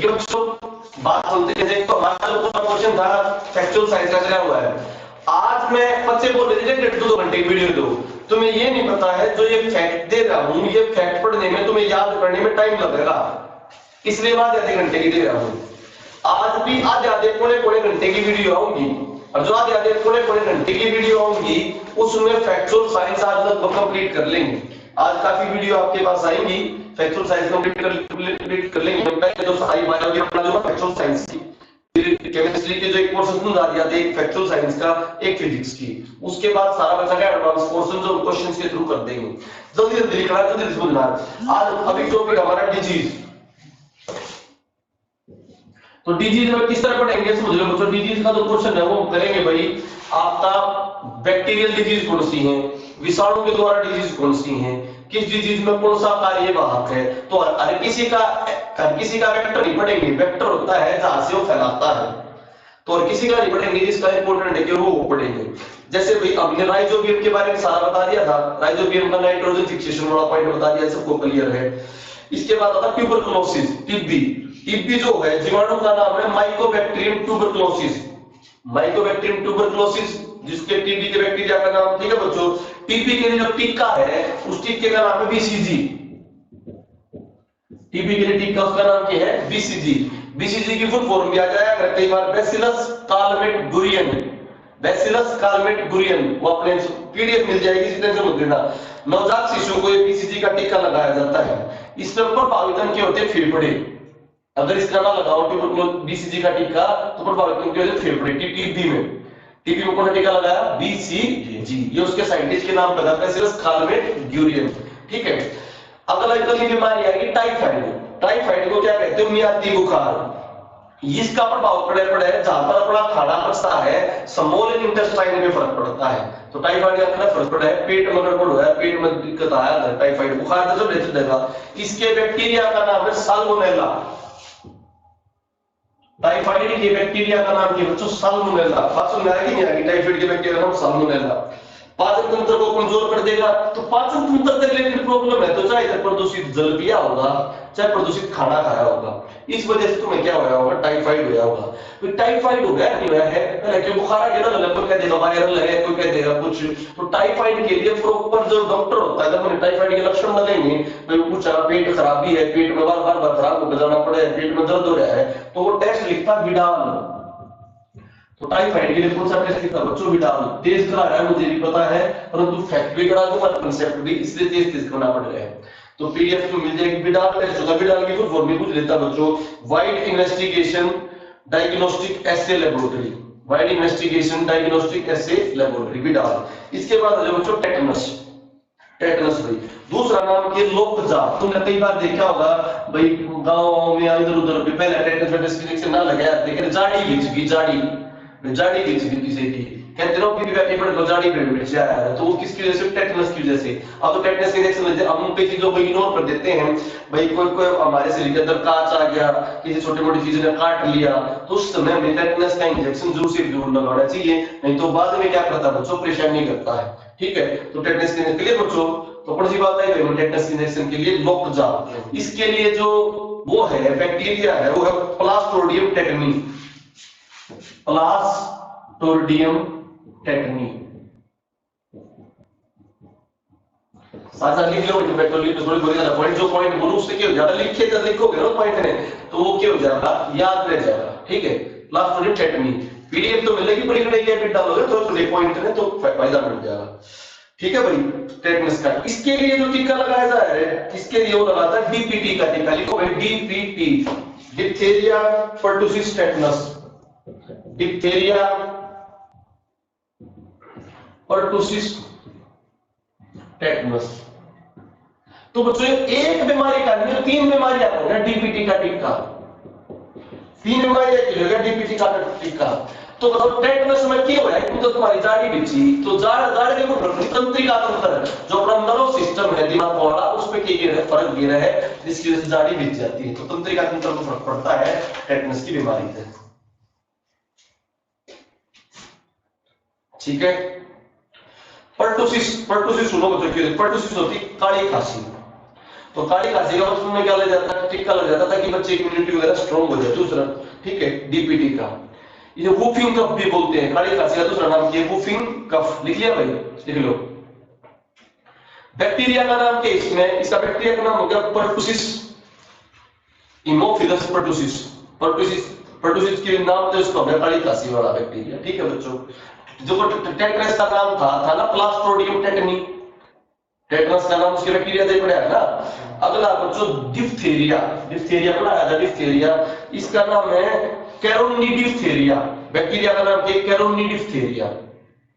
बच्चों बात सुनते हैं। तो हमारा जो पूरा क्वेश्चन था फैक्चुअल साइंस का चला हुआ है। आज मैं बच्चे बोल रहे थे 2 घंटे की वीडियो दो, तुम्हें ये नहीं पता है जो ये फैक्ट दे रहा हूं, ये फैक्ट पढ़ने में तुम्हें याद करने में टाइम लगेगा, इसलिए मैं आधे घंटे की दे रहा हूं। आज भी आधे पौने घंटे की वीडियो आऊंगी, और जो आधे पौने घंटे की वीडियो आऊंगी उसमें फैक्चुअल साइंस आज लगभग कंप्लीट कर लेंगे। आज काफी वीडियो आपके पास आएंगी, फैक्चुअल साइंस कंप्लीट कर लेंगे। पहले जो सारी बायोलॉजी अपना जो फैक्चुअल साइंस की, केमिस्ट्री के जो एक पोर्शन समझा दिया था, एक फैक्चुअल साइंस का, एक फिजिक्स की, उसके बाद सारा बचा का एडवांस पोर्शन जो क्वेश्चंस के थ्रू कर देंगे। जल्दी जल्दी लिखना, जल्दी समझना। आज अभी टॉपिक हमारा डिजीज। तो डिजीज में किस तरह पढ़ेंगे समझ लो बच्चों। डिजीज का जो क्वेश्चन है वो करेंगे भाई आपका बैक्टीरियल डिजीज कौन सी है, विषाणु के द्वारा डिजीज कौन सी है, किस डिजीज में कौन सा कार्यवाहक है। तो हर किसी का वेक्टर नहीं पढ़ेंगे, वेक्टर होता है जहां से वो फैलाता है, तो हर किसी का नहीं पढ़ेंगे, जिसका इंपॉर्टेंट है कि वो पढ़ेंगे। जैसे भाई हमने राइजोबियम के बारे में सारा बता दिया था, राइजोबियम का नाइट्रोजन फिक्सेशन वाला पॉइंट बता दिया, सबको क्लियर है। इसके बाद आता ट्यूबरकुलोसिस, टीबी। टीबी जो है जीवाणु का नाम है माइकोबैक्टीरियम ट्यूबरकुलोसिस, माइकोबैक्टीरियम ट्यूबरकुलोसिस, जिसके टीबी के बैक्टीरिया का नाम, ठीक है बच्चों। टीबी के लिए जो टीका है उस टीके का नाम है बीसीजी। टीबी के लिए टीका उसका नाम क्या है, बीसीजी। बीसीजी की फुल फॉर्म भी आ जाएगा कई बार, बैसिलस कालमेट-गुरियन, बैसिलस कालमेट-गुरियन, वो अपने पीडीएफ मिल जाएगी, जितने से मत लेना। नवजात शिशु को ये बीसीजी का टीका लगाया जाता है। इसमें प्रभावित क्या होते हैं, फेफड़े। अगर इसका ना लगाओ बीसीजी का टीका तो प्रभावित क्या होते हैं, फेफड़े। टीबी में कौन सा टीका लगाया, बीसीजी, ये उसके साइंटिस्ट के नाम लगा, बैसिलस कालमेट-गुरियन, ठीक है। अगला एक बीमारी आएगी टाइफाइड। टाइफाइड को क्या कहते हैं, मियादी बुखार। इसका प्रभाव पड़े जहां पर अपना खाना पचता है, स्मॉल इंटेस्टाइन में फर्क पड़ता है। तो टाइफाइड का फर्क पड़ा है, पेट में गड़बड़ हुआ है, पेट में दिक्कत आया है, टाइफाइड बुखार तो ले चलेगा। इसके बैक्टीरिया का नाम है साल्मोनेला। टाइफाइड के बैक्टीरिया का नाम क्या है बच्चों, साल्मोनेला। बात समझ आएगी नहीं आएगी, टाइफाइड के बैक्टीरिया का नाम साल्मोनेला। पाचन तंत्र को कमजोर कर देगा, तो पाचन तंत्र से रिलेटेड प्रॉब्लम है, तो चाहे प्रदूषित जल पिया होगा, चाहे प्रदूषित खाना खाया होगा, इस वजह से तुम्हें क्या होया होगा, टाइफाइड होया होगा। तो टाइफाइड हो गया नहीं होया है, पहले क्यों बुखार है ना, कोई कह देगा वायरल है, कोई कह देगा कुछ। तो टाइफाइड के लिए प्रॉपर जो डॉक्टर होता है, जब टाइफाइड के लक्षण लगेंगे, तो पूछा पेट खराबी है, पेट में बार खराब होकर जाना पड़े, पेट में दर्द हो रहा है, तो वो टेस्ट लिखता विडाल। तो टाइफाइड के लिए कौन सा टेस्ट लिखा बच्चों, विडाल। तेज करा रहा है मुझे भी पता है, परंतु फैक्ट भी करा दूंगा, कांसेप्ट भी, इसलिए तेज करना पड़ रहा है। तो पीडीएफ में मिल जाएगी विडाल टेस्ट होगा। विडाल की फुल फॉर्म भी पूछ लेता बच्चों, वाइड इन्वेस्टिगेशन डायग्नोस्टिक एसे लेबोरेटरी, वाइड इन्वेस्टिगेशन डायग्नोस्टिक एसे लेबोरेटरी, विडाल। इसके बाद जो बच्चों टेटनस, टेटनस भाई दूसरा नाम के लोकजा। तुमने कई बार देखा होगा भाई गांव में इधर उधर भी पहले टेटनस की इंजेक्शन ना लगाया, लेकिन जाड़ी खींच गई, जाड़ी खींच गई किसी की, कहते रहो कि बैठे पड़े तो जाड़ी पे जा रहा है, तो वो किसकी वजह से, टेटनस की वजह से। अब तो टेटनस के इंजेक्शन लेते हैं, हम कई चीजों को इग्नोर कर देते हैं भाई, कोई हमारे शरीर के अंदर कांच आ गया, किसी छोटी मोटी चीज ने काट लिया, तो उस समय हमें टेटनस का इंजेक्शन जरूर लगाना चाहिए, नहीं तो बाद में क्या करता है बच्चों, परेशानी करता है, ठीक है। तो टेटनस के लिए बच्चों तो कौन सी बात है, टेटनस इंजेक्शन के लिए लोकजा। इसके लिए जो वो है बैक्टीरिया है, वो है प्लास्ट्रोडियम टेटनी, प्लास्ट्रोडियम टेटनी। साथ लिख लो, पेट्रोलियम तो थोड़ी बोलेगा पॉइंट, जो पॉइंट बोलूं उससे क्या हो जाएगा, लिखे तो लिखोगे ना पॉइंट ने, तो वो क्या हो जाएगा, याद रह जाएगा, ठीक है। प्लास्ट्रोडियम टेटनी पीडीएफ तो मिलेगी, बड़ी बड़ी फिट डालोगे तो थोड़े पॉइंट ने तो फायदा मिल जाएगा, ठीक है भाई। टेटनस का इसके लिए जो टीका लगाया जा रहा है, इसके लिए वो लगाता है डीपीटी का टीका, लिखो भाई DPT, diphtheria pertussis tetanus, diphtheria pertussis tetanus. तो बच्चों एक बीमारी का नहीं, 3 बीमारियां होगा डीपीटी का टीका, 3 बीमारियां के लिए डीपीटी का टीका। तो मतलब टेटनस में क्या हो रहा है, तो तुम्हारी जाड़ी बिछी, तो जाड़ के ऊपर तंत्रिका तंत्र जो अपना नर्व सिस्टम है दिमाग वाला, उस पे क्या फर्क गिर है, जिसकी वजह से जाड़ी बिछ जाती है, तो तंत्रिका तंत्र को फर्क पड़ता है टेटनस की बीमारी से, ठीक है। पर्टुसिस सुनो बच्चों, पर्टुसिस होती है काली खांसी। तो काली खांसी का मतलब क्या ले जाता है, टीका लग जाता था कि बच्चे की इम्यूनिटी वगैरह स्ट्रॉन्ग हो जाए। दूसरा ठीक है डीपीटी का, ये वूफिंग कफ भी बोलते हैं, काली खांसी का दूसरा नाम क्या है वूफिंग कफ, लिख लिया भाई, लिख लो। बैक्टीरिया का नाम क्या है इसमें, इसका बैक्टीरिया का नाम हो गया पर्टुसिस, इमोफिलस पर्टुसिस। पर्टुसिस पर्टुसिस के नाम से उसका काली खांसी वाला बैक्टीरिया। ठीक है बच्चों, जो टेट्रस का नाम था ना क्लास्ट्रोडियम टेटनी, टेटनस का नाम उसके बैक्टीरिया से पढ़ा है ना। अगला बच्चों डिप्थीरिया, डिप्थीरिया पढ़ाया था डिप्थीरिया, इसका नाम है कैरोनी डिप्थीरिया, बैक्टीरिया का नाम क्या है कैरोनी डिप्थीरिया।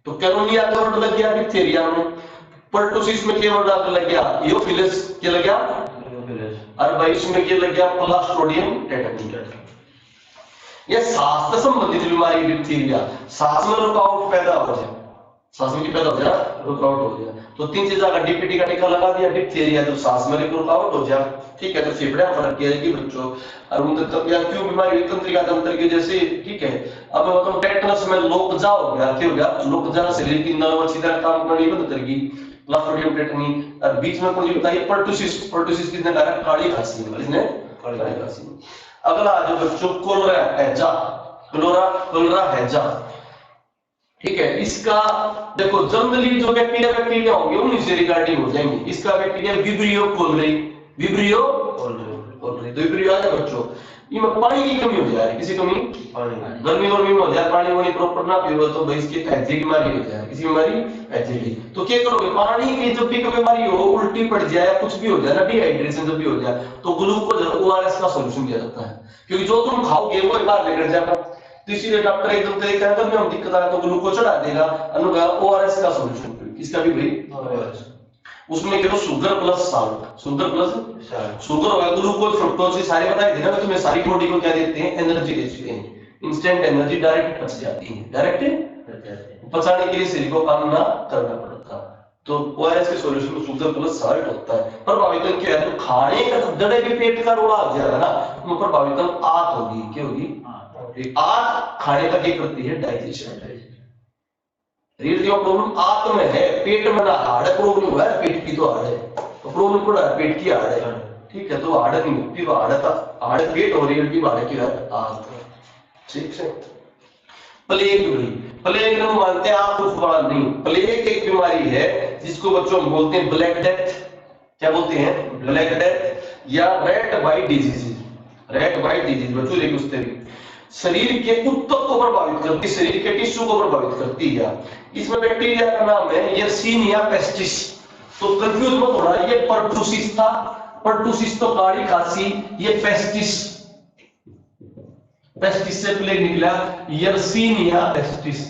तो कैरोनिया का वर्ड लग गया डिप्थीरिया में, पर्टुसिस में क्या वर्ड लग गया इओफिलस, क्या लग गया और भाई इसमें क्या लग गया क्लास्ट्रोडियम टेटनी। ये सांस से संबंधित बीमारी डिप्थीरिया, सांस में रुकावट पैदा हो जाए, सांस में पैदा हो जाए रुकावट हो जाए, तो तीन चीज अगर डीपीटी का टीका लगा दिया डिप्थीरिया तो सांस में रुकावट हो जाए। ठीक है, तो फेफड़े फर्क किया बच्चों, और उनका क्या क्यों बीमारी तंत्रिका तंत्र की जैसे। ठीक है, अब मैं बताऊं टेटनस में लोकजा हो गया, क्या हो गया लोकजा, शरीर की नर्व अच्छी तरह काम करनी बंद कर गई, क्लास्ट्रोडियम टेटनी। और बीच में कौन सी बताइए पर्टुसिस, पर्टुसिस किसने लगा काली खांसी, इसने काली खांसी। अगला जो बच्चों कोलरा हैजा, कोलरा हैजा। ठीक है, इसका देखो जनरली जो बैक्टीरिया होंगे उन्हीं से रिगार्डिंग हो जाएंगे। इसका bacteria vibrio cholerae, vibrio cholerae, तो विब्रियो आ जाए बच्चों, इनमें पानी की कमी हो जाए, किसी कमी गर्मी में हो जाए, पानी वानी प्रॉपर ना पियो तो भाई इसकी हैजे की बीमारी हो जाए, किसी बीमारी हैजे की। तो क्या करोगे, पानी की जब भी कोई बीमारी हो, उल्टी पड़ जाए, कुछ भी हो जाए ना, डिहाइड्रेशन जब भी हो जाए, तो ग्लूकोज ओआरएस का सॉल्यूशन दिया जाता है, क्योंकि जो तुम खाओगे वो एक बार लेकर जाएगा। तो इसीलिए डॉक्टर एकदम तरीका है, कभी हम दिक्कत आए तो ग्लूकोज चढ़ा देगा, अनुगा ओआरएस का सॉल्यूशन, इसका भी भाई ओआरएस, उसमें देखो sugar plus salt, sugar plus sugar होगा, ग्लूकोज फ्रुक्टोज ये सारे बताए थे ना, तुम्हें सारी बॉडी को क्या देते हैं एनर्जी देते हैं, इंस्टेंट एनर्जी डायरेक्ट पच जाती है, डायरेक्ट पचाने के लिए शरीर को काम ना करना पड़ता। तो ओआरएस के सॉल्यूशन में शुगर प्लस साल्ट होता है। प्रभावित क्या है, तो खाने का जड़े भी पेट का रोड़ा हो जाएगा ना, तो प्रभावित आंत होगी, क्या होगी आंत, खाने का क्या करती है डाइजेशन। रीढ़ का प्रॉब्लम आंत में है, पेट में ना हार्ड प्रॉब्लम हुआ है, पेट की तो हार्ड है, तो प्रॉब्लम पड़ा है पेट की हार्ड है। ठीक है, तो हार्ड नहीं होती, वो हार्ड था, हार्ड पेट और रीढ़ की हार्ड की आंत। ठीक है, प्लेग भी, प्लेग हम मानते हैं आंत उफाड़ा नहीं, प्लेग एक बीमारी है जिसको बच्चों हम बोलते हैं ब्लैक डेथ, क्या बोलते हैं ब्लैक डेथ या red white disease, red white disease बच्चों देखो उस तरीके शरीर के उत्तक को प्रभावित करती, शरीर के टिश्यू को प्रभावित करती है। इसमें बैक्टीरिया का नाम है यर्सीनिया पेस्टिस, तो कंफ्यूज मत होना, ये पर्टुसिस था, पर्टुसिस तो काली खांसी, ये पेस्टिस, पेस्टिस से प्लेग निकला यर्सीनिया पेस्टिस,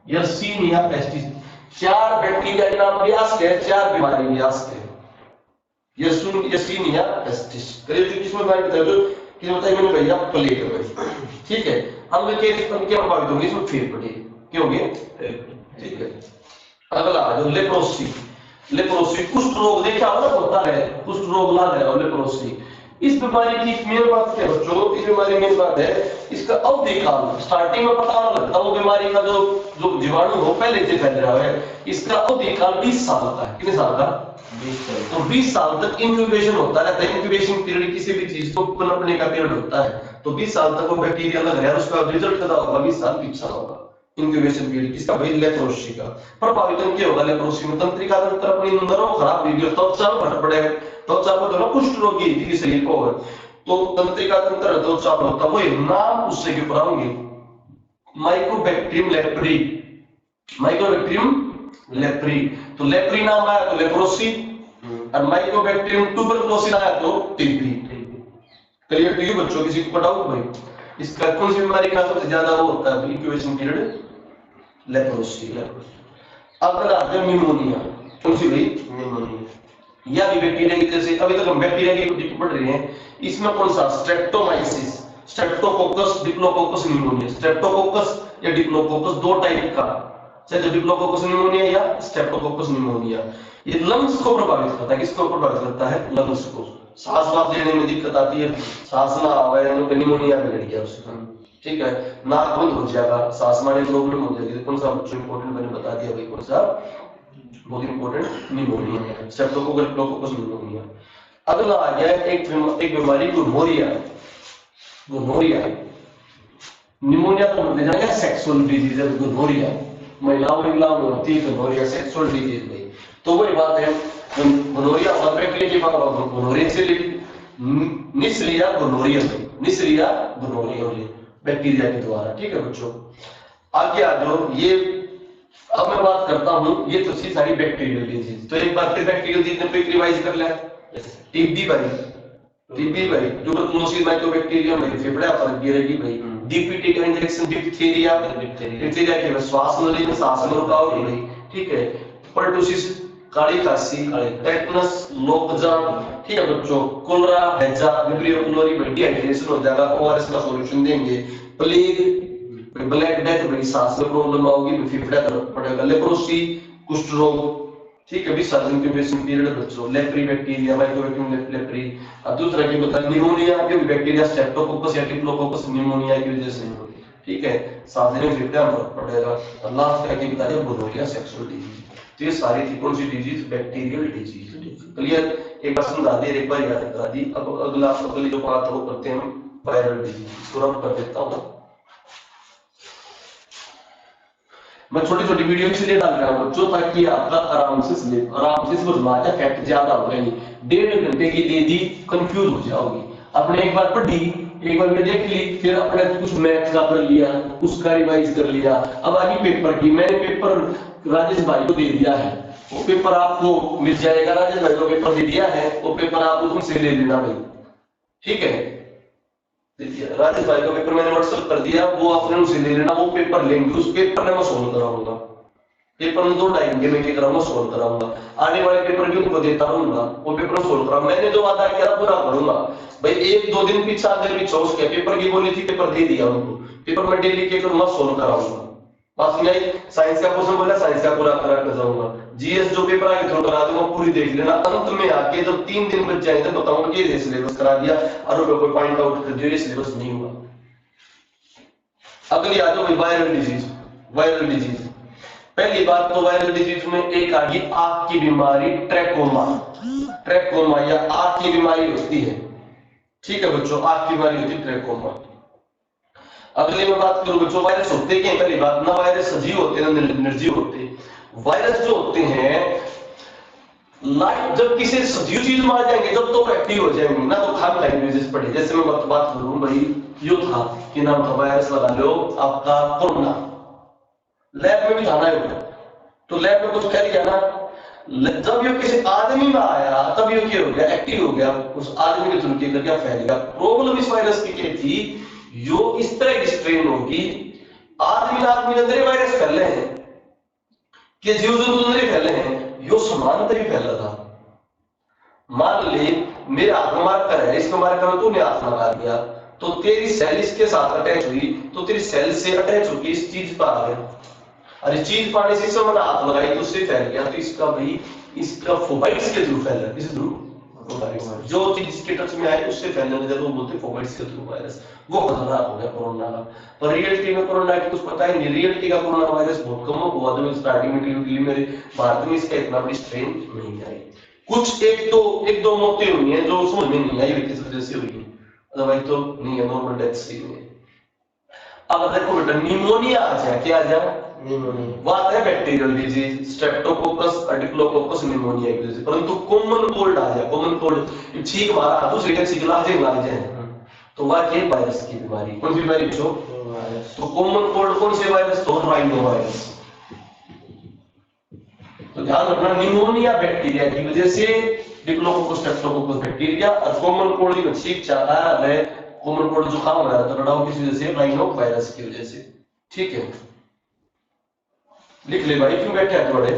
यर्सीनिया पेस्टिस। चार बैक्टीरिया के नाम व्यास के, चार बीमारी व्यास के, यर्सीनिया पेस्टिस। करीब किसमें बीमारी बताओ कि बताइए मैंने भैया प्लेग है। ठीक है, अंग के क्या प्रभावित होंगे, इसमें फेफड़े क्या होंगे, ठीक है। अगला जो लेप्रोसी, लेप्रोसी कुष्ठ रोग देखा होगा होता है, कुष्ठ रोग ला है लेप्रोसी। इस बीमारी की मेन बात क्या है बच्चों, इस बीमारी मेन बात है इसका अवधि काल, स्टार्टिंग में पता ना लगता वो बीमारी का जो जीवाणु हो पहले से फैल रहा है, इसका अवधि काल 20 साल का है, कितने साल का 20 साल, तो 20 साल तक इंक्यूबेशन होता रहता है। इंक्यूबेशन पीरियड किसी भी चीज को पनपने का पीरियड होता है, तो 20 साल तक वो बैक्टीरिया लग रहा है, उसका रिजल्ट कितना होगा 20 साल पीछा होगा इंक्यूबेशन पीरियड। किसका भाई लेप्रोसी का। प्रभावित क्या होगा लेप्रोसी में, तंत्रिका तंत्र अपनी नर्व खराब हो गई, त्वचा में फट पड़ेगा, त्वचा पर तो ना कुष्ठ रोगी थी शरीर को, तो तंत्रिका तंत्र त्वचा पर होता वो नाम उससे क्यों पढ़ाऊंगे माइकोबैक्टीरियम लेप्री, माइकोबैक्टीरियम लेप्री, तो लेप्री नाम आया तो लेप्रोसी, और माइकोबैक्टीरियम ट्यूबरकुलोसिस आया तो टीबी। क्लियर तो ये बच्चों किसी को पढ़ाओ भाई, इसका कौन सी बीमारी का सबसे ज्यादा वो होता है इंक्यूबेशन पीरियड, लेप्रोसी। अगला है निमोनिया, कौन सी भाई निमोनिया, या भी बैक्टीरिया की जैसे अभी तक हम बैक्टीरिया की पढ़ रहे हैं, इसमें कौन सा Streptomyces, Streptococcus diplococcus pneumonia, Streptococcus या डिप्लोकोकस दो टाइप का, चाहे डिप्लोकोकस निमोनिया या स्ट्रेप्टोकोकस निमोनिया। ये लंग्स को प्रभावित करता है, किसको प्रभावित करता है लंग्स को, सांस वास लेने में दिक्कत आती है, सांस ना आवे तो निमोनिया बिगड़ गया उसका। ठीक है, नाक बंद हो जाएगा, सांस मारने में प्रॉब्लम हो जाएगी, कौन सा बच्चों इंपॉर्टेंट मैंने बता दिया भाई, कौन सा बहुत इंपॉर्टेंट निमोनिया, स्ट्रेप्टोकोकस निमोनिया। अगला आ गया एक बीमारी गोनोरिया। गोनोरिया निमोनिया का मतलब जाएगा सेक्सुअल डिजीज है गोनोरिया, महिलाओं में होती है गोनोरिया सेक्सुअल डिजीज में। तो वही बात है, गोनोरिया और बैक्टीरिया की बात गोनोरिया से निसरिया गोनोरिया निसरिया गोनोरिया बैक्टीरिया के द्वारा। ठीक है बच्चों, आगे आ जाओ। ये अब मैं बात करता हूं, ये तो थी सारी बैक्टीरियल डिजीज। तो एक बार फिर बैक्टीरियल डिजीज ने क्विक रिवाइज कर लिया। टीबी भाई, टीबी भाई ट्यूबरकुलोसिस माइकोबैक्टीरियम भाई फेफड़ा पर गिरेगी भाई। डीपीटी का इंजेक्शन डिप्थीरिया, डिप्थीरिया के श्वास नली में सांस में रुकावट हो गई। ठीक है, पर्टुसिस काली खांसी, टेटनस, लोकजाम। ठीक है बच्चों, कोलरा, हैजा, विब्रियो कुलोरी में डिहाइड्रेशन हो जाएगा, ओआरएस का सॉल्यूशन देंगे। प्लेग, ब्लैक डेथ भाई सांस में प्रॉब्लम होगी, फेफड़ा का पड़ेगा। लेप्रोसी, कुष्ठ रोग। ठीक है, 20 साल इंक्यूबेशन पीरियड बच्चों। Leprae bacteria, Mycobacterium leprae. अब दूसरा की बता निमोनिया, जो बैक्टीरिया स्ट्रेप्टोकोकस या डिप्लोकोकस निमोनिया की वजह से। ठीक है, सांस में फेफड़ा में फर्क पड़ेगा। और लास्ट का की बता दिया गोनोरिया सेक्सुअल डिजीज। तो ये सारी थी कौन सी डिजीज? Bacterial disease. क्लियर? एक बार समझा दी, एक बार याद करा दी। अब अगली जो बात वो करते हैं हम वायरल डिजीज। इसको रब कर देता हूं। मैं छोटी छोटी वीडियो इसलिए डाल रहा हूं बच्चों ताकि आपका आराम से समझ में फैक्ट ज्यादा हो गए। 1.5 घंटे की दे दी, कंफ्यूज हो जाओगी। आपने एक बार पढ़ी, एक बार देख ली, फिर अपने कुछ मैथ्स का पढ़ लिया, उसका रिवाइज कर लिया। अब आगे पेपर की, मैंने पेपर राजेश भाई को दे दिया है, वो पेपर आपको मिल जाएगा। राजेश भाई को पेपर दे दिया है, वो पेपर आप उनसे ले लेना भाई। ठीक है, राजेश भाई का पेपर मैंने व्हाट्सएप कर दिया, वो आपने उनसे ले लेना। वो पेपर लेंगे, उस पेपर में मैं सोल्व कराऊंगा। पेपर में 2-2.5 घंटे में क्या कराऊंगा? सोल्व कराऊंगा। आने वाले पेपर भी उनको देता रहूंगा, वो पेपर सोल्व कराऊंगा। मैंने जो वादा किया पूरा करूंगा भाई। 1-2 दिन पीछे आगे पीछे उसके पेपर की बोली थी, पेपर दे दिया उनको। पेपर में डेली के करूंगा, सोल्व कराऊंगा। बात नहीं, साइंस का क्वेश्चन बोला, साइंस का पूरा करा कर जाऊंगा। जीएस जो पेपर आगे थ्रो करा दूंगा, पूरी देख लेना। अंत में आके जब 3 दिन बच जाए तो बताऊंगा कि ये सिलेबस करा दिया और कोई पॉइंट आउट कर दिया, ये सिलेबस नहीं हुआ। अगली आ जाओ वायरल डिजीज। वायरल डिजीज, पहली बात तो वायरल डिजीज में एक आ गई आंख की बीमारी, ट्रैकोमा। ट्रैकोमा या आंख की बीमारी होती है। ठीक है बच्चों, आंख की बीमारी होती है ट्रैकोमा। अगले में बात करूं बच्चों, वायरस होते क्या? पहली बात ना, वायरस सजीव होते हैं ना निर्जीव होते हैं। वायरस जो होते हैं लाइफ जब किसी सजीव चीज में आ जाएंगे, जब तो एक्टिव हो जाएंगे ना, तो खाम खाएंगे पड़े। जैसे मैं बात करूं भाई, यो था कि नाम था वायरस, लगा लो आपका कोरोना। लैब में भी जाना है तो लैब में कुछ कर लिया ना, जब ये किसी आदमी में आया तब ये क्या हो गया? एक्टिव हो गया, उस आदमी के थ्रू क्या फैल गया। प्रॉब्लम इस वायरस की क्या थी? यो इस तरह की स्ट्रेन होगी, आदमी के अंदर वायरस फैले हैं कि जीव जंतु अंदर ही फैले हैं, यो समानता ही फैला था। मान ले मेरे हाथ में मार्कर है, इसमें मार्कर तूने हाथ लगा दिया, तो तेरी सेल इसके साथ अटैच हुई, तो तेरी सेल से अटैच होगी इस चीज पर आ गया। अरे चीज पाने से इसमें मैंने हाथ लगाई तो उससे फैल गया। तो इसका भाई, इसका फोबाइट्स के थ्रू फैला। किस थ्रू? जो चीज इसके टच में आए उससे फैलने लगा, तो बोलते फोबाइट्स के थ्रू वायरस। वो खतरनाक हो गया कोरोना का। पर रियलिटी में कोरोना की कुछ पता ही नहीं। रियलिटी का कोरोना वायरस बहुत कम हुआ था स्टार्टिंग में, मेरे भारत में इसका इतना बड़ी स्ट्रेन नहीं आई। कुछ एक दो मौतें हुई हैं जो समझ में नहीं आई किस वजह से हुई है, अदरवाइज तो नहीं है, नॉर्मल डेथ से हुई है। अब देखो बेटा, निमोनिया आ जाए, क्या आ जाए? बात है bacterial disease, Streptococcus, diplococcus, pneumonia की वजह से। परंतु कॉमन कोल्ड आ जाए, कॉमन कोल्ड छींक मारा, दूसरे का छिकला से लग जाए, तो वह क्या? वायरस की बीमारी। कौन सी बीमारी जो? तो कॉमन कोल्ड कौन से वायरस? तो राइनो वायरस। तो ध्यान रखना, निमोनिया बैक्टीरिया की वजह से, डिप्लोकोकस, स्ट्रेप्टोकोकस बैक्टीरिया, और कॉमन कोल्ड में छींक चाहता है, कॉमन कोल्ड जुकाम हो रहा है तो लड़ाओ किस वजह से? राइनो वायरस की वजह से। ठीक है, लिख ले भाई, क्यों बैठे हैं थोड़े?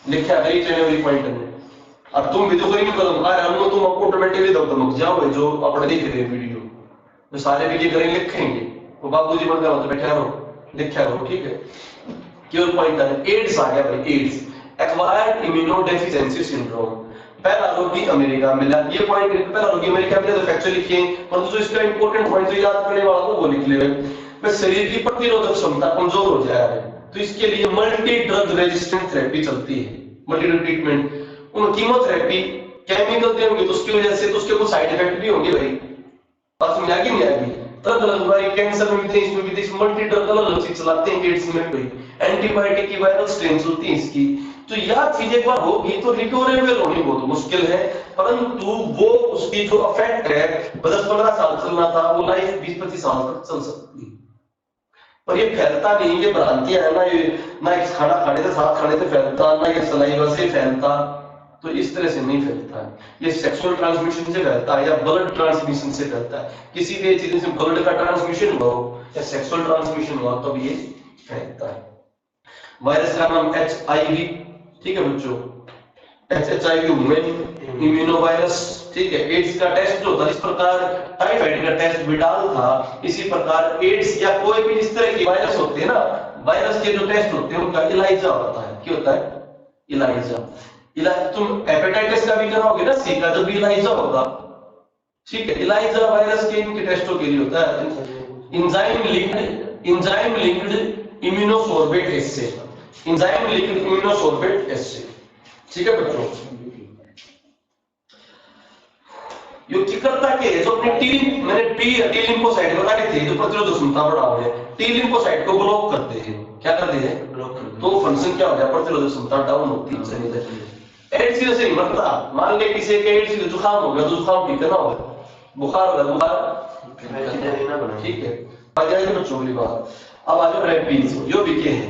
लिखा है जनवरी पॉइंट में। अब तुम भी तो करेंगे कदम आ रहा, तुम ऑटोमेटिकली दो दम जाओ जो अपने देख रहे वीडियो, जो सारे वीडियो करेंगे लिखेंगे, वो बाबूजी बन गया तो बैठे रहो, लिखा करो। ठीक है, केवल पॉइंट है। एड्स आ गया भाई, एड्स, एक्वायर्ड इम्यूनोडेफिशिएंसी सिंड्रोम। पहला रोग भी अमेरिका में मिला। ये पॉइंट पहला रोग अमेरिका में तो फैक्चुअली लिखे, पर जो इसका इंपॉर्टेंट पॉइंट जो याद करने वाला वो लिख ले। मैं शरीर की प्रतिरोधक क्षमता कमजोर हो जाए तो इसके लिए मल्टी ड्रग रेजिस्टेंट थेरेपी चलती है, मल्टी ड्रग ट्रीटमेंट। उन कीमोथेरेपी केमिकल देंगे तो उसकी वजह से तो उसके कुछ साइड इफेक्ट भी होंगे भाई, बात समझ आ गई नहीं आ गई? अलग अलग बीमारी कैंसर में भी थे, इसमें भी थे, इसमें मल्टी ड्रग अलग अलग चीज चलाते हैं, एड्स में कोई एंटीबायोटिक की वायरल स्ट्रेन्स होती है इसकी। तो यह चीज एक बार होगी तो रिकवरेबल होनी बहुत मुश्किल है, परंतु वो उसकी जो इफेक्ट है 10-15 साल चलना था वो लाइफ 20-25 साल तक चल सकती है। पर ये फैलता नहीं, ये भ्रांतियां है ना, ये ना इस खाना खाने से साथ खाने से फैलता, ना ये सलाइवा से फैलता, तो इस तरह से नहीं फैलता है। ये सेक्सुअल ट्रांसमिशन से फैलता है या ब्लड ट्रांसमिशन से फैलता है। किसी भी चीज से ब्लड का ट्रांसमिशन हुआ हो या सेक्सुअल ट्रांसमिशन हुआ तब ये फैलता है। वायरस का नाम HIV, ठीक है बच्चों, HIV ह्यूमन इम्यूनो वायरस, ठीक है। एड्स का टेस्ट जो था इस प्रकार टाइफाइड का टेस्ट विडाल था, इसी प्रकार एड्स या कोई भी इस तरह की वायरस होते हैं ना, वायरस के जो टेस्ट होते हैं उनका इलाइजा होता है। क्या होता है? इलाइजा। तुम हेपेटाइटिस का भी कराओगे ना, सी का, जब भी इलाइजा होगा, ठीक है। इलाइजा वायरस के इनके टेस्टों के लिए होता है एंजाइम लिंक्ड इम्यूनोसोर्बेट एस्से, एंजाइम लिंक्ड इम्यूनोसोर्बेट एस्से, ठीक है बच्चों। युक्तिकर्ता के जो अपने टी, मैंने टी लिम्फोसाइट बताए थे जो प्रतिरोधक क्षमता बढ़ाते हैं, टी लिम्फोसाइट को ब्लॉक करते हैं। क्या करते हैं? ब्लॉक करते हैं। तो फंक्शन क्या हो गया? प्रतिरोधक क्षमता डाउन होती है, चली जाती है। एड्स की वजह से नहीं मरता, मान ले किसी के एड्स से जुकाम हो गया तो जुकाम ठीक ना होगा, बुखार हो गया बुखार, ठीक है। आ जाएगी बच्चों की बात। अब आ जाओ रेबीज, जो भी के है,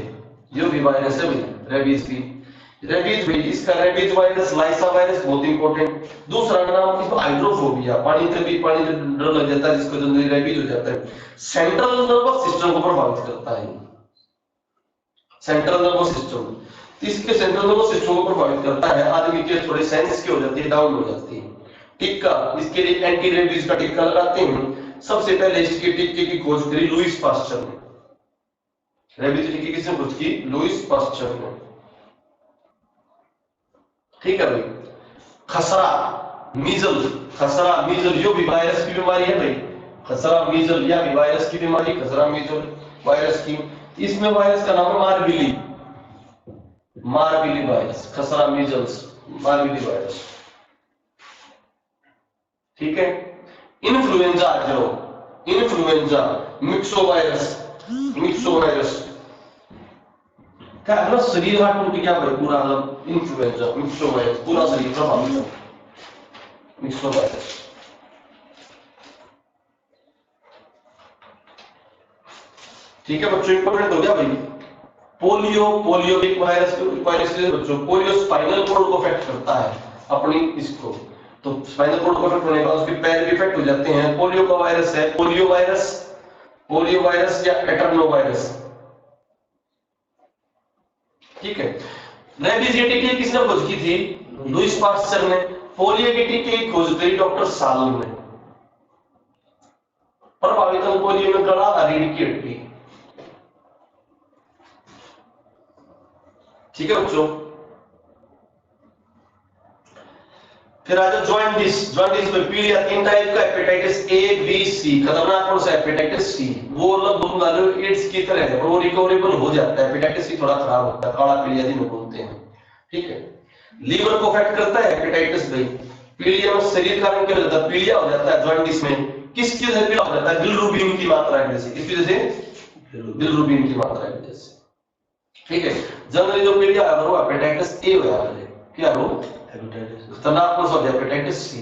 जो भी वायरस है भाई, रेबीज की, रेबीज भाई, इसका रेबीज वायरस लाइसा वायरस बहुत इंपॉर्टेंट। दूसरा नाम इसको हाइड्रोफोबिया, पानी से डर लग जाता है जिसको जनरली रेबीज हो जाता है। सेंट्रल नर्वस सिस्टम को प्रभावित करता है, सेंट्रल नर्वस सिस्टम, इसके सेंट्रल नर्वस सिस्टम को प्रभावित करता है। आदमी के थोड़े सेंस की हो जाती है, डाउन हो जाती है। टीका, इसके लिए एंटी रेबीज का टीका लगाते हैं। सबसे पहले इसके टीके की खोज करी लुईस पास्चर ने। रेबीज टीके किसने खोज की? लुईस पास्चर ने, ठीक है भाई। खसरा मीजल, खसरा मीजल जो भी वायरस की बीमारी है भाई, खसरा मीजल या भी वायरस की बीमारी, खसरा मीजल वायरस की, इसमें वायरस का नाम है मारबिली, मारबिली वायरस, खसरा मीजल्स मारबिली वायरस, ठीक है। इन्फ्लुएंजा आ जाओ, influenza, myxo virus, myxo virus क्या है ना, शरीर हाथ टूट गया भाई पूरा, इन्फ्लुएंजा मिक्सो वायरस पूरा शरीर प्रभावित है, मिक्सो वायरस, ठीक है बच्चों। इंपॉर्टेंट हो गया भाई। पोलियो, पोलियो एक वायरस, वायरस बच्चों, पोलियो स्पाइनल कॉर्ड को अफेक्ट करता है अपनी इसको, तो स्पाइनल कॉर्ड को अफेक्ट होने के बाद उसके पैर भी इफेक्ट हो जाते हैं। पोलियो का वायरस है पोलियो वायरस, पोलियो वायरस या एटर्नो वायरस, ठीक है। रेबीज के टीके किसने खोज की थी? लुईस पास्चर ने। पोलियो के टीके की खोज करी डॉक्टर साल्म ने। प्रभावित पोलियो में गला, रीढ़ की हड्डी, ठीक है बच्चों। फिर आ जाओ जॉइंटिस, जॉइंटिस में पीलिया 3 टाइप का, हेपेटाइटिस ए बी सी, खतरनाक कौन सा? Hepatitis C. वो लगभग एड्स की तरह है, पर वो रिकवरेबल हो जाता है। हेपेटाइटिस सी थोड़ा खराब होता है, काला पीलिया जिन्हें बोलते हैं, ठीक है। लीवर को अफेक्ट करता है हेपेटाइटिस बी। पीलिया में शरीर का रंग क्या हो जाता है? पीलिया हो जाता है जॉइंटिस में। किसकी वजह से पीला हो जाता है? बिलिरुबिन की मात्रा की वजह से। किसकी वजह से? बिलिरुबिन की मात्रा की वजह से, ठीक है। जनरली जो पीलिया है वो हेपेटाइटिस ए हो जाता है। क्या हो? हेपेटाइटिस। खतरनाक कौन सा हो? हेपेटाइटिस सी,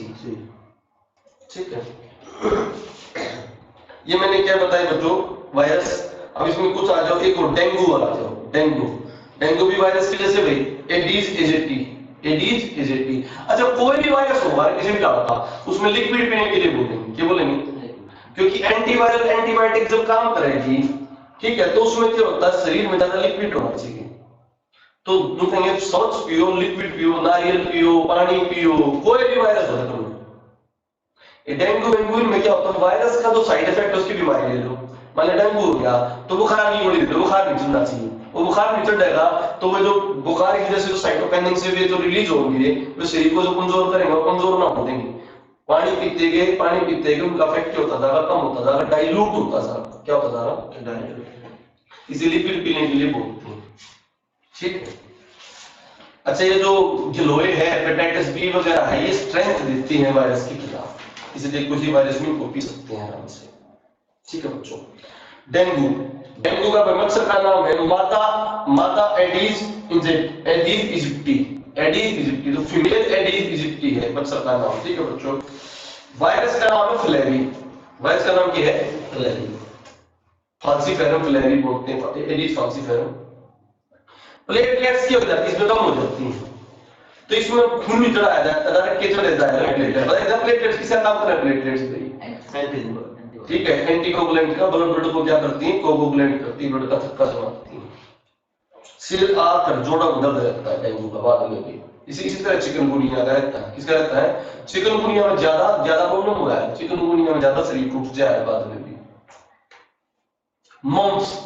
ठीक है। ये मैंने क्या बताया बच्चों? वायरस। अब इसमें कुछ आ जाओ, एक और डेंगू वाला जाओ, डेंगू, डेंगू भी वायरस की वजह से भाई, एडीज एजेक्टी, एडीज एजेक्टी। अच्छा, कोई भी वायरस हो, हमारे किसी भी डाल था, उसमें लिक्विड पीने के लिए बोलेंगे, क्या बोलेंगे? क्योंकि एंटीवायरल एंटीबायोटिक जब काम करेगी, ठीक है, तो उसमें क्या होता है? शरीर में ज्यादा लिक्विड होना चाहिए, तो कहेंगे सॉल्ट्स पियो, लिक्विड पियो, नारियल पियो, पानी पियो, कोई भी वायरस हो तुम। ये डेंगू वेंगू में क्या होता है? वायरस का जो साइड इफेक्ट है उसकी बीमारी ले लो। मान लो डेंगू हो गया तो बुखार नहीं होनी, बुखार नहीं चढ़ना चाहिए। वो बुखार नहीं चढ़ेगा तो वो जो बुखार की वजह से जो साइटोकाइनिन से भी जो रिलीज होंगे वो शरीर को जो कमजोर करेंगे, वो कमजोर ना हो देंगे। पानी पीते गए, पानी पीते गए, उनका इफेक्ट क्या होता जाएगा? कम होता जाएगा, डाइल्यूट होता जाएगा। क्या होता जाएगा? डाइल्यूट। इसीलिए फिर पीने के लिए बोलते हैं, ठीक है। अच्छा, ये जो गिलोय है, हेपेटाइटिस बी वगैरह है, ये स्ट्रेंथ देती है वायरस के खिलाफ, इसलिए किसी वायरस में इनको पी सकते हैं आराम से। ठीक है बच्चों। डेंगू, डेंगू का मच्छर का नाम है मादा मादा Aedes Aedes aegypti, Aedes aegypti, तो फीमेल एडीज इजिप्टी है मच्छर का नाम। ठीक है बच्चों। वायरस का नाम है फ्लैवी, वायरस का नाम क्या है? फ्लैवी, फाल्सीफेरम फ्लैवी बोलते हैं, एडीज फाल्सीफेरम। प्लेटलेट्स की हो जाती है, इसमें कम हो जाती है, तो इसमें खून भी चढ़ाया जाता है, डायरेक्ट के चले जाता है प्लेटलेट। प्लेटलेट्स किसका काम करता है? प्लेटलेट्स, ठीक है, एंटीकोगुलेंट का ब्लड को क्या करती है? कोगुलेंट करती है, ब्लड का थक्का जमाती है। सिर आकर जोड़ा दर्द रहता है डेंगू का बाद में भी, इसी तरह चिकनगुनिया का रहता है। किसका रहता है? चिकनगुनिया में ज्यादा प्रॉब्लम हुआ है, चिकनगुनिया में ज्यादा शरीर टूट जाए बाद में भी। मम्स,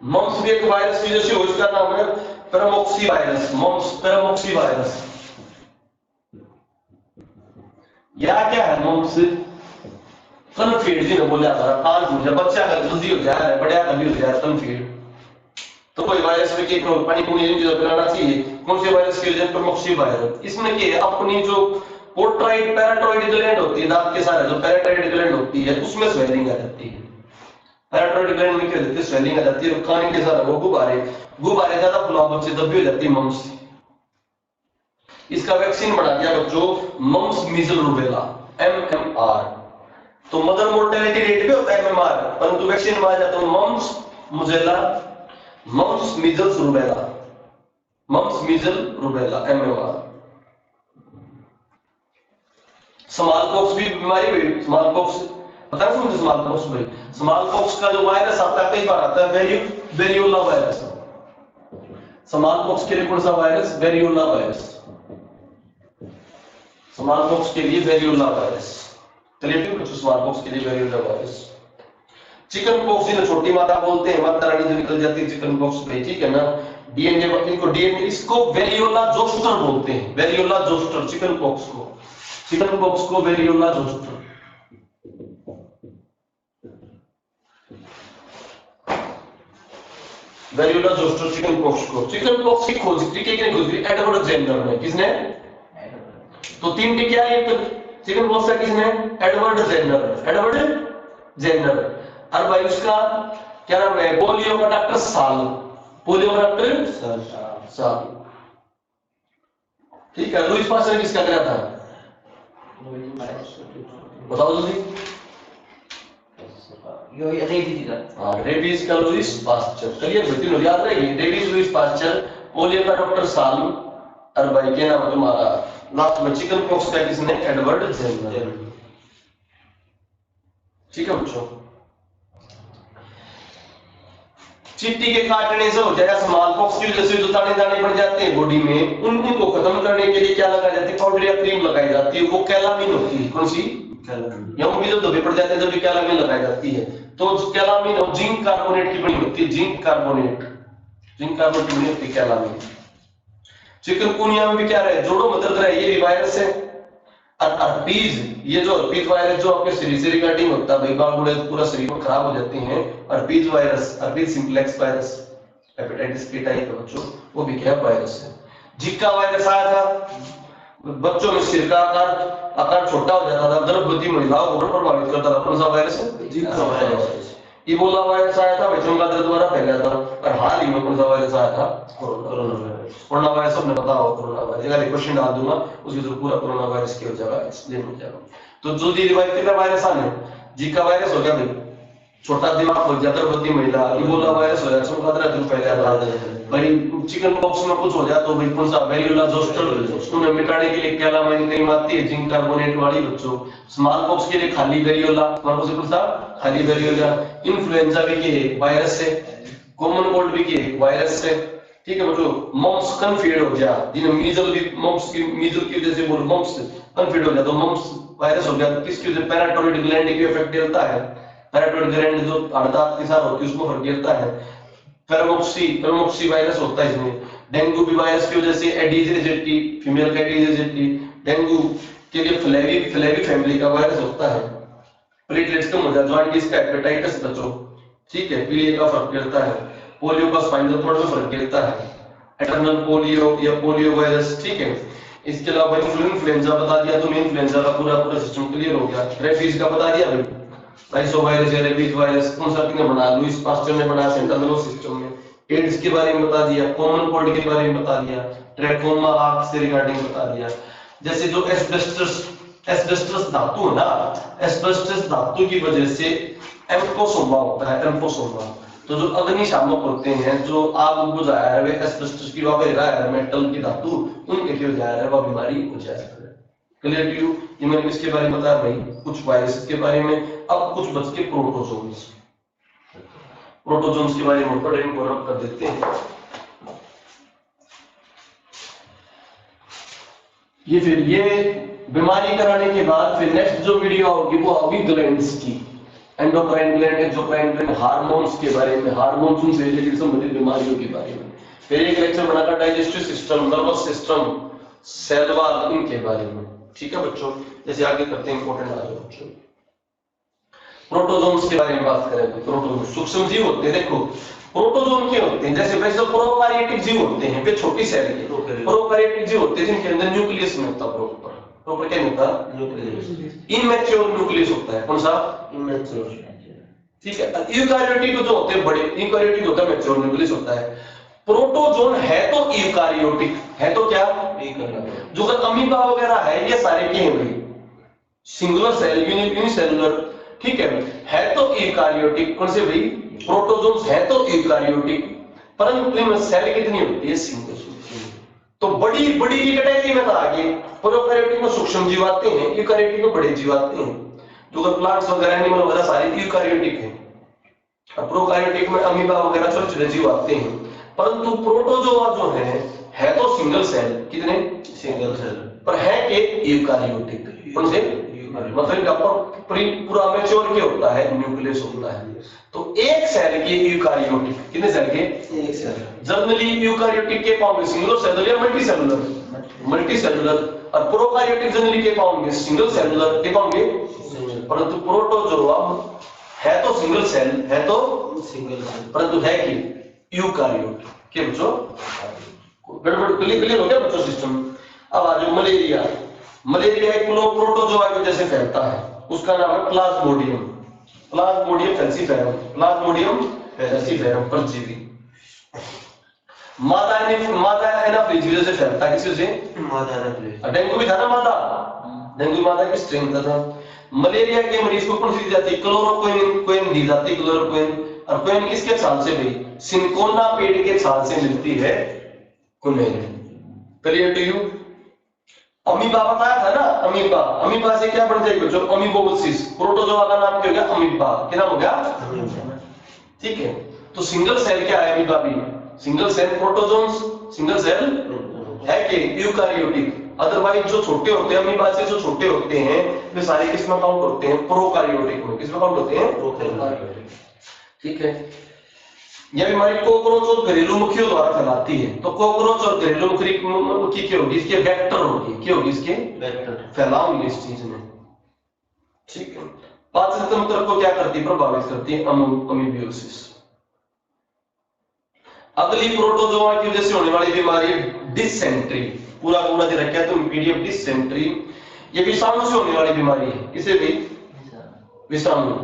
मम्स भी एक वायरस की जैसे हो, इसका नाम है पेरामोक्सी वायरस, मम्स पेरामोक्सी वायरस। या क्या है मम्स? कन्फीड, जी ने बोला हमारा कान टूट जाए, बच्चा का जल्दी हो जाए, बड़ा का भी हो जाए कन्फीड, तो कोई वायरस में के पानी पूरी जो पिलाना चाहिए। कौन से वायरस के लिए? पेरामोक्सी वायरस। इसमें क्या है, अपनी जो पोर्ट्राइड पैराटॉइड ग्लैंड होती है, दांत के सारे जो पैराटॉइड ग्लैंड होती है, उसमें स्वेलिंग आ जाती है। पैराटॉइड ग्लैंड में क्या होती है? स्वेलिंग आ जाती है, खाने के साथ वो गुब्बारे ज्यादा फुलाव बच्चे दबी हो जाती है मम्स। इसका वैक्सीन बना दिया बच्चों, मम्स मीजल रूबेला, MMR। तो मदर मोर्टेलिटी रेट भी होता है MMR, परंतु वैक्सीन में आ जाता है मम्स मुजेला, mumps measles rubella, mumps measles rubella MMR। Smallpox भी बीमारी हुई, स्मॉलपॉक्स पता है मुझे? स्मॉलपॉक्स भाई, स्मॉलपॉक्स का जो वायरस आता है कई बार आता है वेरियोला वायरस। स्मॉलपॉक्स के लिए कौन सा वायरस? वेरियोला वायरस, स्मॉलपॉक्स के लिए वेरियोला वायरस। चलिए ठीक है, स्मॉलपॉक्स के लिए वेरियोला वायरस। चिकन पॉक्स जिन्हें छोटी माता बोलते हैं, माता रानी जो निकल जाती है चिकन पॉक्स में, ठीक है ना। डीएनए, इनको डीएनए, इसको वेरियोला जोस्टर बोलते हैं, वेरियोला जोस्टर, चिकन पॉक्स को variola zoster. Variola zoster chicken pox की खोज किसने खोज की? एडवर्ड जेनर ने। किसने? तो तीन टीके आई चिकन पॉक्स का, किसने? Edward Jenner. और भाई उसका क्या नाम है? पोलियो का डॉक्टर साल, पोलियो का डॉक्टर साल। ठीक है। लुईस पास्चर किसका करा था? बताओ जल्दी। रेबीज का लुईस पास्चर। चलिए तीनों याद रहेगी, रेबीज लुईस पास्चर, पोलियो का डॉक्टर साल, और भाई क्या नाम है तुम्हारा लास्ट में चिकन पॉक्स का किसने? Edward Jenner. ठीक है बच्चों। चींटी के काटने से हो जाए स्मॉलपॉक्स की वजह से जो दाने पड़ जाते हैं बॉडी में, उनको खत्म करने के लिए क्या लगाई जाती है? पाउडर या क्रीम लगाई जाती है, वो कैलामीन होती है। कौन सी? कैलामीन। या उनकी जो दबे पड़ जाते हैं जब कैलामीन लगाई जाती है, तो कैलामीन और जिंक कार्बोनेट की बनी होती है, जिंक कार्बोनेट की बनी होती है कैलामीन। चिकनगुनिया में भी क्या रहे? जोड़ों में दर्द रहे, ये भी वायरस है। अर्पीज, ये जो अर्पीज वायरस जो आपके शरीर से रिगार्डिंग होता है, बाल पूरा शरीर में खराब हो जाते हैं, herpes virus, herpes simplex virus, hepatitis B type का बच्चों, वो भी क्या वायरस है। जिका वायरस आया था, बच्चों में सिर का आकार छोटा हो जाता था, गर्भवती महिलाओं को प्रभावित करता था। कौन सा वायरस है? जिका वायरस। इबोला वायरस आया था, बच्चों का दर्द द्वारा फैला था। और हाल ही में कौन सा वायरस आया था? Corona virus. सबने पता होगा कोरोना वायरस, अगर क्वेश्चन डाल दूंगा उसके तो पूरा कोरोना वायरस की हो जाएगा, एक्सप्लेन हो जाएगा। तो जो रिवाइव वायरस आने, जीका वायरस हो गया भाई, छोटा दिमाग हो गया गर्भवती महिला, इबोला वायरस हो जाए भाई, चिकन पॉक्स में कुछ हो जाए तो भाई कौन सा? वेरियोला जोस्टर, उसको मिटाने के लिए कैलामाइन क्रीम आती है, जिंक कार्बोनेट वाली बच्चों। स्मॉल पॉक्स के लिए खाली वेरियोला, खाली वेरियोला। इन्फ्लुएंजा भी के वायरस है, कॉमन कोल्ड भी के वायरस है। ठीक है बच्चों। मम्स कन्फीड हो गया, जिन्हें मीजल भी मम्स की वजह से बोल मम्स कन्फीड हो गया, तो मम्स वायरस हो गया। तो किसकी वजह? पैराटॉइड ग्लैंड की इफेक्ट देता है, पैराटॉइड ग्लैंड जो अर्धात के साथ होती है उसको फर्क गिरता है। पेरामोक्सी वायरस होता है इसमें। डेंगू भी वायरस की वजह से, एडीज एजिप्टी, फीमेल का एडीज एजिप्टी। डेंगू के लिए फ्लेवी फैमिली का वायरस होता है। प्लेटलेट्स कम हो जाए, जॉइंटिस का, हेपेटाइटिस बच्चों, ठीक है, पीलिया का फर्क गिरता है। पोलियो का स्पाइनल कॉर्ड में फर्क गिरता है। एटर्नल पोलियो या पोलियो वायरस, ठीक है। इसके अलावा इन्फ्लुएंजा बता दिया, तो इन्फ्लुएंजा का पूरा पूरा सिस्टम क्लियर हो गया। रेबीज का बता दिया भाई, राइसो वायरस या रेबीज वायरस कौन सा किसने बनाया, लुइस पास्चर ने बनाया सेंट्रल नर्वस सिस्टम में। एड्स के बारे में बता दिया, कॉमन कोल्ड के बारे में बता दिया, ट्रैकोमा आंख से रिगार्डिंग बता दिया। जैसे जो एस्बेस्टस धातु है ना, एस्बेस्टस धातु की वजह से एम्फोसोमा होता है, एम्फोसोमा। तो जो अग्निशामक होते हैं, जो आग बुझाया है, वे एस्बेस्टस की वगैरह है, मेटल की धातु, उनके लिए जाया है, वह बीमारी हो जाती है। Clear to you? ये मैंने इसके बारे में बताया भाई, कुछ वायरस के बारे में। अब कुछ बच के प्रोटोजोन्स, प्रोटोजोन्स के बारे में पढ़ेंगे और अब कर देते हैं। ये फिर ये बीमारी कराने के बाद फिर नेक्स्ट जो वीडियो होगी वो होगी ग्लैंड्स की, endocrine gland, exocrine gland, hormones के बारे में, हार्मोन्स से रिलेटेड संबंधित बीमारियों के बारे में। फिर एक लेक्चर बनाकर digestive system, nervous system, cell wall, इनके बारे में। ठीक है बच्चों, जैसे आगे करते हैं इंपॉर्टेंट आ जाओ बच्चों। प्रोटोजोन्स के बारे में बात करें। प्रोटोजोन सूक्ष्म जीव होते हैं। देखो प्रोटोजोन क्या होते हैं, जैसे वैसे प्रोकैरियोटिक जीव होते हैं, वे छोटी सेल के प्रोकैरियोटिक जीव होते हैं जिनके अंदर न्यूक्लियस नहीं होता। प्रॉपर क्या नहीं होता, न्यूक्लियस। इमैच्योर न्यूक्लियस होता है। कौन सा? इमैच्योर। ठीक है। यूकारियोटिक जो होते हैं बड़े, यूकारियोटिक होता है मैच्योर न्यूक्लियस होता है। प्रोटोजोन है तो यूकारियोटिक, है तो क्या, जो अमीबा वगैरह है, ये सारे के हैं भाई सिंगुलर सेल, यूनिसेलुलर। ठीक है तो यूकारियोटिक। कौन से भाई? प्रोटोजोन्स है तो यूकारियोटिक, परंतु इनमें सेल कितनी होती है? सिंगल। तो बड़ी बड़ी की कैटेगरी में था आगे, प्रोकैरियोटिक में सूक्ष्म जीव आते हैं, यूकारियोटिक में बड़े जीव आते हैं। जो प्लांट्स वगैरह, एनिमल वगैरह सारे यूकारियोटिक हैं। प्रोकैरियोटिक में अमीबा वगैरह छोटे छोटे जीव आते हैं। परंतु प्रोटोजोआ जो है तो सिंगल सेल। कितने? सिंगल सेल, पर है के यूकारियोटिक। कौन से? मतलब पूरा मैच्योर क्या होता है? न्यूक्लियस होता है। तो एक सेल के यूकारियोटिक, कितने सेल के? एक सेल। जनरली यूकारियोटिक के पाओगे सिंगल सेलुलर या मल्टी सेलुलर, मल्टी सेलुलर। और प्रोकैरियोटिक जनरली के पाओगे सिंगल सेलुलर, के पाओगे। परंतु प्रोटोजोआ है तो सिंगल सेल, है तो सिंगल सेल, परंतु है कि यूकारियोट। क्या बच्चों? गड़बड़ क्लियर हो गया बच्चों सिस्टम? अब आ जाओ मलेरिया। मलेरिया एक प्रोटोजोआ की वजह से फैलता है, उसका नाम है Plasmodium. Plasmodium falciparum, Plasmodium falciparum परजीवी। मादा एनाफिलीज की वजह से फैलता है। किस वजह से? मादा एनाफिलीज। डेंगू भी था ना मादा, डेंगू मादा की स्ट्रेन था। मलेरिया के मरीज को कौन सी दी जाती है? क्लोरोक्विन दी जाती है, क्लोरोक्विन। और क्विन किसके छाल से भाई? सिनकोना पेड़ के छाल से मिलती है quinine. Clear to you? Amoeba बताया था ना, अमीबा। अमीबा से क्या बन जाएगी बच्चों? अमीबोसिस। प्रोटोजोआ का नाम क्या हो गया? अमीबा। क्या नाम हो गया? ठीक है। तो सिंगल सेल क्या है? अमीबा भी single cell. Protozoans single cell है कि यूकारियोटिक। अदरवाइज जो छोटे होते हैं, अमीबा से जो छोटे होते हैं, वे सारे किसमें काउंट होते हैं? प्रोकैरियोटिक में। किसमें काउंट होते हैं? प्रोकैरियोटिक। ठीक है। यह बीमारी कॉकरोच और घरेलू मुखियों द्वारा फैलाती है। तो कॉकरोच और घरेलू मुखी क्या होगी? इसके वेक्टर होगी। क्या होगी? इसके वेक्टर फैलाओगे इस चीज में। ठीक है। पाचन तंत्र को क्या करती है? प्रभावित करती है, अमीबियोसिस। अगली प्रोटोजोआ की वजह से होने वाली बीमारी डिसेंट्री। पूरा पूरा दे रखा है तो पीडीएफ डिसेंट्री। ये विषाणु से होने वाली बीमारी है। किसे भी? विषाणु।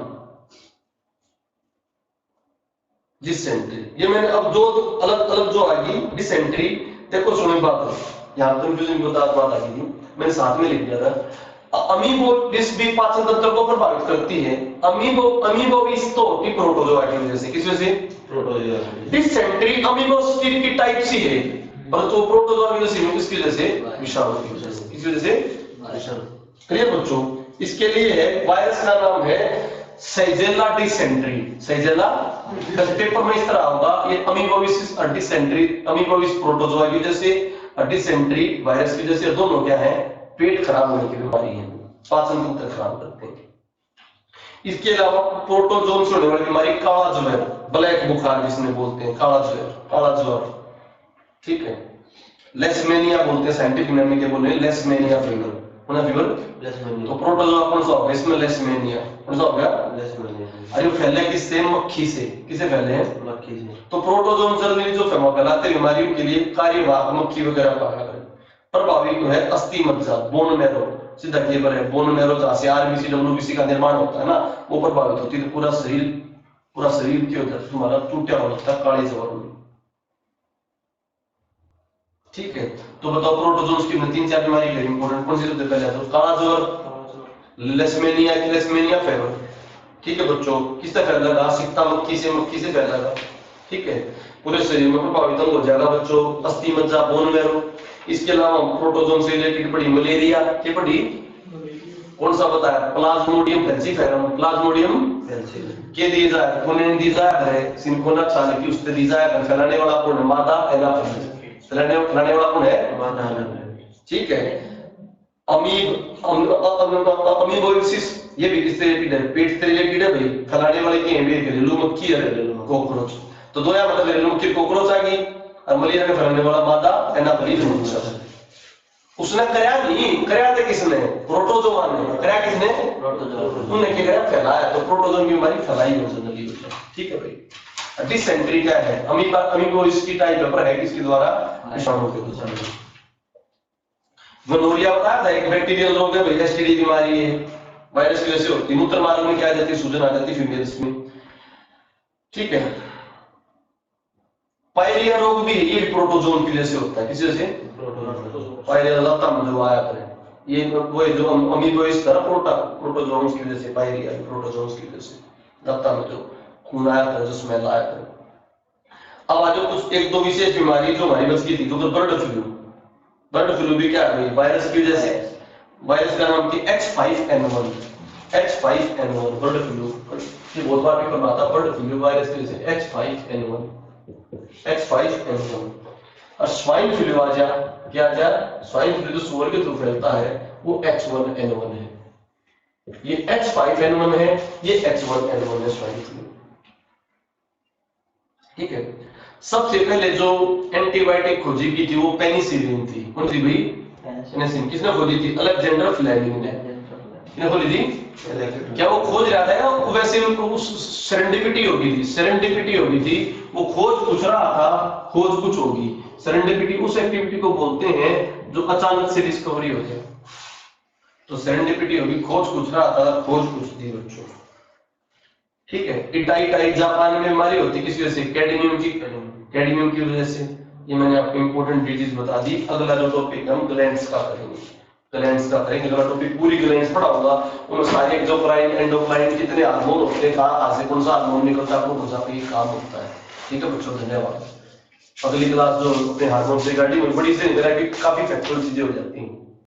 डिसेंट्री। ये मैंने अब दो अलग अलग जो आएगी डिसेंट्री, देखो सुनो बात, यहाँ कंफ्यूजन बात आ गई थी, मैंने साथ में लिख दिया था। अमीबोसिस भी पाचन तंत्र को प्रभावित करती है। अमीबोसिस तो होती प्रोटोजोआ की वजह से। किस वजह से? प्रोटोजोआ। डिसेंट्री अमीबोसिस की टाइप सी है, परंतु प्रोटोजोआ की वजह से, किसकी वजह से? विषाणु की वजह से। किस वजह से? विषाणु। क्लियर बच्चों? इसके लिए है वायरस का नाम है सेजेला डिसेंट्री। सेजेला पेपर में इस तरह होगा, ये अमीबोसिस और डिसेंट्री, अमीबोसिस प्रोटोजोआ की वजह से और डिसेंट्री वायरस की वजह से। दोनों क्या है? पेट खराब होने की बीमारी है, पाचन तंत्र खराब करते हैं। इसके अलावा प्रोटोजोन से होने वाली बीमारी काला ज्वर, ब्लैक बुखार जिसने बोलते हैं, काला ज्वर, काला ज्वर। ठीक है। लेशमेनिया बोलते हैं, साइंटिफिक नेम में क्या बोल रहे हैं? लेशमेनिया फीवर। फीवर। लेशमेनिया। तो प्रोटोजोआ कौन सा होगा इसमें? लेशमेनिया। कौन सा होगा? लेशमेनिया। अरे वो फैले किससे? मक्खी से। किसे फैले हैं? मक्खी से। तो प्रोटोजोन जनरली जो फैलाते बीमारियों के लिए कार्यवाहक मक्खी वगैरह पाया गया। प्रभावी तो है अस्थि मज्जा, बोन मैरो, सीधा केबल है, बोन मैरो जहां से आरबीसी डब्ल्यूबीसी का निर्माण होता है ना, वो प्रभावित होती है। तो पूरा शरीर क्या होता है तुम्हारा टूटा हुआ लगता है काले जवर में। ठीक है, तो बताओ प्रोटोजोन्स की 3-4 बीमारी है इंपॉर्टेंट, कौन सी सबसे पहले आता है? काला जवर, लेशमेनिया फेवर। ठीक है बच्चों, किससे फैलेगा? सिक्ता मक्खी से फैलेगा। ठीक है, पूरे शरीर में प्रभावित हो जाएगा बच्चों, अस्थि मज्जा, बोन मैरो। इसके अलावा प्रोटोजोन से रिलेटेड पढ़ी मलेरिया, क्या पढ़ी? कौन सा बताया? प्लाज्मोडियम फैल्सीफेरम, प्लाज्मोडियम के दी जाए कोने दी जाए है सिंकोना चाल की उससे दी जाए फैलाने वाला कौन है? मादा एनाफिलिस। फैलाने वाला कौन है? मादा एनाफिलिस। ठीक है, अमीबोसिस ये भी किससे रिलेटेड है? पेट से रिलेटेड है भाई। फैलाने वाले की है घरेलू मक्खी है, कॉकरोच। तो दो या मतलब घरेलू मक्खी कॉकरोच आ गई और मलेरिया में फैलाने वाला मादा एनाफिलिस। उसने कराया थे किसने? प्रोटोजोआ ने। कराया किसने? प्रोटोजोआ। उन्होंने क्या कराया? फैलाया। तो प्रोटोजोन की बीमारी फैलाई हो जनरली। ठीक है भाई। डिसेंट्री क्या है? अमीबोसिस की टाइप पेपर है किसके द्वारा? विषाणु के द्वारा। गोनोरिया बताया था एक बैक्टीरियल रोग है भाई, एसटीडी बीमारी है, वायरस की वजह से होती है। मूत्र मार्ग में क्या आ जाती है? सूजन आ जाती है फीमेल्स में। ठीक है, पायरिया रोग भी ये प्रोटोजोन की वजह से होता है। किस वजह से? पायरिया लता में जो आया था ये वो जो अमीबोइस था प्रोटोजोन्स की वजह से, पायरिया प्रोटोजोन्स की वजह से लता में जो खून आया था, जो स्मेल आया था। अब आज कुछ एक दो विशेष बीमारी जो हमारी बच गई थी, तो बर्ड फ्लू भी क्या है? वायरस की वजह से। वायरस का नाम क्या? H5N1 bird flu. ये बहुत बार पेपर में आता है, बर्ड फ्लू वायरस की वजह से H5N1। और स्वाइन फ्लू आ जा, क्या जा? स्वाइन फ्लू जो सुअर के थ्रू फैलता है वो H1N1 है। ये H5N1 है, ये H1N1 है स्वाइन फ्लू। ठीक है, सबसे पहले जो एंटीबायोटिक खोजी की थी वो पेनिसिलिन थी। कौन सी भाई? पेनिसिलिन। किसने खोजी थी? अलेक्जेंडर फ्लेमिंग ने। किसने खोजी थी? क्या वो खोज रहा था? वैसे उनको सेरेंडिपिटी होगी थी। वो खोज कुछ रहा था, खोज कुछ होगी। सेरेंडिपिटी उस एक्टिविटी को बोलते हैं जो अचानक से डिस्कवरी हो जाए। तो सेरेंडिपिटी होगी, खोज कुछ रहा था, खोज कुछ थी बच्चों। ठीक है, इटाई जापान में बीमारी होती है किस वजह से? कैडमियम की वजह से। ये मैंने आपको इंपॉर्टेंट डिजीज बता दी। अगला जो टॉपिक हम ग्लैंड्स का करेंगे। अगला टॉपिक पूरी ग्लैंड्स पढ़ा होगा, उनमें सारे एक्सोक्राइन एंडोक्राइन कितने हार्मोन होते हैं, कहां से कौन सा हार्मोन निकलता है, कौन सा पे काम होता है। ठीक है बच्चों, धन्यवाद। अगली क्लास जो अपने हार्मोन से रिगार्डिंग बड़ी से काफी फैक्चुअल चीजें हो जाती हैं।